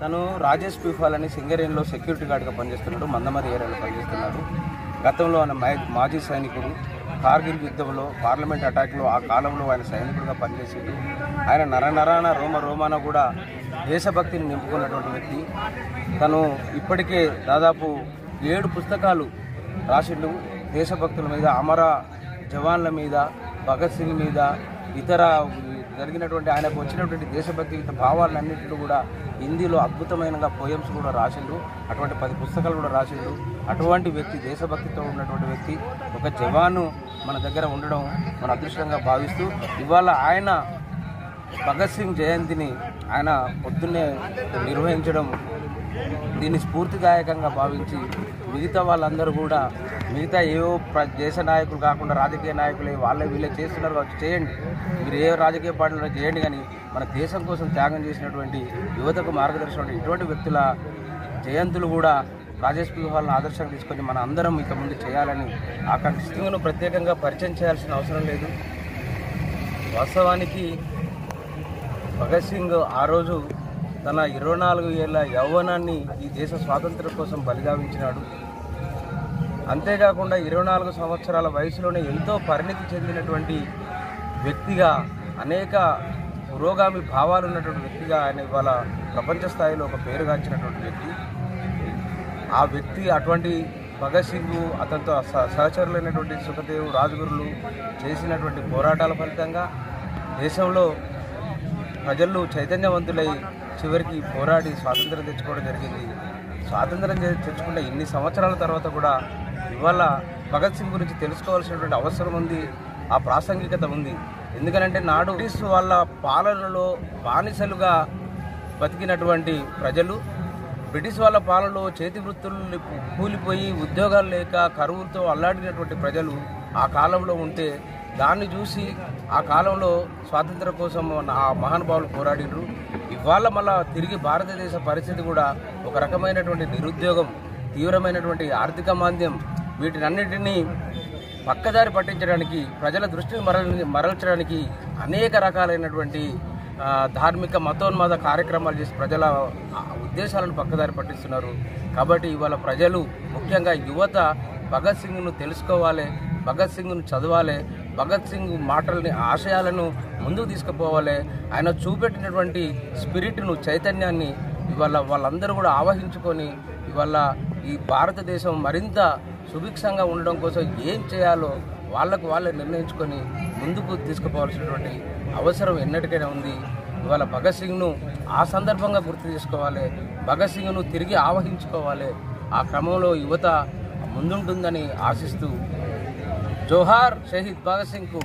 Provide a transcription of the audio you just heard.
తను రాజేష్ పిఫాల్ అని సింగరేణిలో సెక్యూరిటీ గార్డ్గా పనిచేస్తున్నాడు, మందమరి ఏరియాలో పనిచేస్తున్నాడు. గతంలో ఆయన మాజీ సైనికుడు. కార్గిల్ యుద్ధంలో, పార్లమెంట్ అటాక్లో ఆ కాలంలో ఆయన సైనికుడిగా పనిచేసిండు. ఆయన నరనరాన రోమాన కూడా దేశభక్తిని నింపుకున్నటువంటి వ్యక్తి. తను ఇప్పటికే దాదాపు 7 పుస్తకాలు రాసిండు దేశభక్తుల మీద, అమర జవాన్ల మీద, భగత్ సింగ్ మీద, ఇతర జరిగినటువంటి ఆయనకు వచ్చినటువంటి దేశభక్తి భావాలన్నింటిలో కూడా హిందీలో అద్భుతమైన పోయమ్స్ కూడా రాసిండు. అటువంటి 10 పుస్తకాలు కూడా రాసిండు. అటువంటి వ్యక్తి, దేశభక్తితో ఉన్నటువంటి వ్యక్తి, ఒక జవాను మన దగ్గర ఉండడం మన అదృష్టంగా భావిస్తూ ఇవాళ ఆయన భగత్ సింగ్ జయంతిని ఆయన పొద్దున్నే నిర్వహించడం దీన్ని స్ఫూర్తిదాయకంగా భావించి మిగతా వాళ్ళందరూ కూడా మిగతా ఏవో దేశ నాయకులు కాకుండా రాజకీయ నాయకులు వీళ్ళే చేస్తున్నారు కావచ్చు, చేయండి, మీరు ఏ రాజకీయ పార్టీలో చేయండి, కానీ మన దేశం కోసం త్యాగం చేసినటువంటి యువతకు మార్గదర్శనం ఇటువంటి వ్యక్తుల జయంతులు కూడా రాజేష్ పిఫాల్ను ఆదర్శంగా తీసుకొని మన అందరం ఇక ముందు చేయాలని ఆకాంక్షిస్తూ ప్రత్యేకంగా పరిచయం చేయాల్సిన అవసరం లేదు. వాస్తవానికి భగత్ సింగ్ ఆ రోజు తన 24 ఏళ్ల యౌవనాన్ని ఈ దేశ స్వాతంత్ర్యం కోసం బలిగావించినాడు. అంతేకాకుండా 24 సంవత్సరాల వయసులోనే ఎంతో పరిణితి చెందినటువంటి వ్యక్తిగా, అనేక పురోగామి భావాలు ఉన్నటువంటి వ్యక్తిగా ఆయన ఇవాళ ప్రపంచ స్థాయిలో ఒక పేరుగాంచినటువంటి వ్యక్తి. ఆ వ్యక్తి అటువంటి భగత్ సింగ్, అతనితో సహచరులైనటువంటి సుఖదేవ్, రాజ్గురులు చేసినటువంటి పోరాటాల ఫలితంగా దేశంలో ప్రజలు చైతన్యవంతులై చివరికి పోరాడి స్వాతంత్రం తెచ్చుకోవడం జరిగింది. స్వాతంత్రం తెచ్చుకున్న ఇన్ని సంవత్సరాల తర్వాత కూడా ఇవాళ భగత్ సింగ్ గురించి తెలుసుకోవాల్సినటువంటి అవసరం ఉంది, ఆ ప్రాసంగికత ఉంది. ఎందుకంటే నాడు బ్రిటిష్ వాళ్ళ పాలనలో బానిసలుగా బతికినటువంటి ప్రజలు, బ్రిటిష్ వాళ్ళ పాలనలో చేతి వృత్తులు కూలిపోయి ఉద్యోగాలు లేక కరువులతో అల్లాడినటువంటి ప్రజలు ఆ కాలంలో ఉంటే దాన్ని చూసి ఆ కాలంలో స్వాతంత్రం కోసం ఆ మహానుభావులు పోరాడినరు. ఇవాళ మళ్ళా తిరిగి భారతదేశ పరిస్థితి కూడా ఒక రకమైనటువంటి నిరుద్యోగం, తీవ్రమైనటువంటి ఆర్థిక మాంద్యం, వీటినన్నిటినీ పక్కదారి పట్టించడానికి, ప్రజల దృష్టిని మరల్చడానికి అనేక రకాలైనటువంటి ధార్మిక మతోన్మాద కార్యక్రమాలు చేసి ప్రజల ఉద్దేశాలను పక్కదారి పట్టిస్తున్నారు. కాబట్టి ఇవాళ ప్రజలు, ముఖ్యంగా యువత భగత్ సింగ్ను తెలుసుకోవాలి, భగత్ సింగ్ను చదవాలి, భగత్ సింగ్ మాటల్ని, ఆశయాలను ముందుకు తీసుకుపోవాలి. ఆయన చూపెట్టినటువంటి స్పిరిట్ను, చైతన్యాన్ని ఇవాళ వాళ్ళందరూ కూడా ఆవహించుకొని ఇవాళ ఈ భారతదేశం మరింత సుభిక్షంగా ఉండడం కోసం ఏం చేయాలో వాళ్ళే నిర్ణయించుకొని ముందుకు తీసుకుపోవాల్సినటువంటి అవసరం ఎన్నటికైనా ఉంది. ఇవాళ భగత్ సింగ్ను ఆ సందర్భంగా గుర్తు చేసుకోవాలి, భగత్ సింగ్ను తిరిగి ఆవహించుకోవాలి. ఆ క్రమంలో యువత ముందుంటుందని ఆశిస్తూ జోహార్ షహీద్ భగత్ సింగ్కు.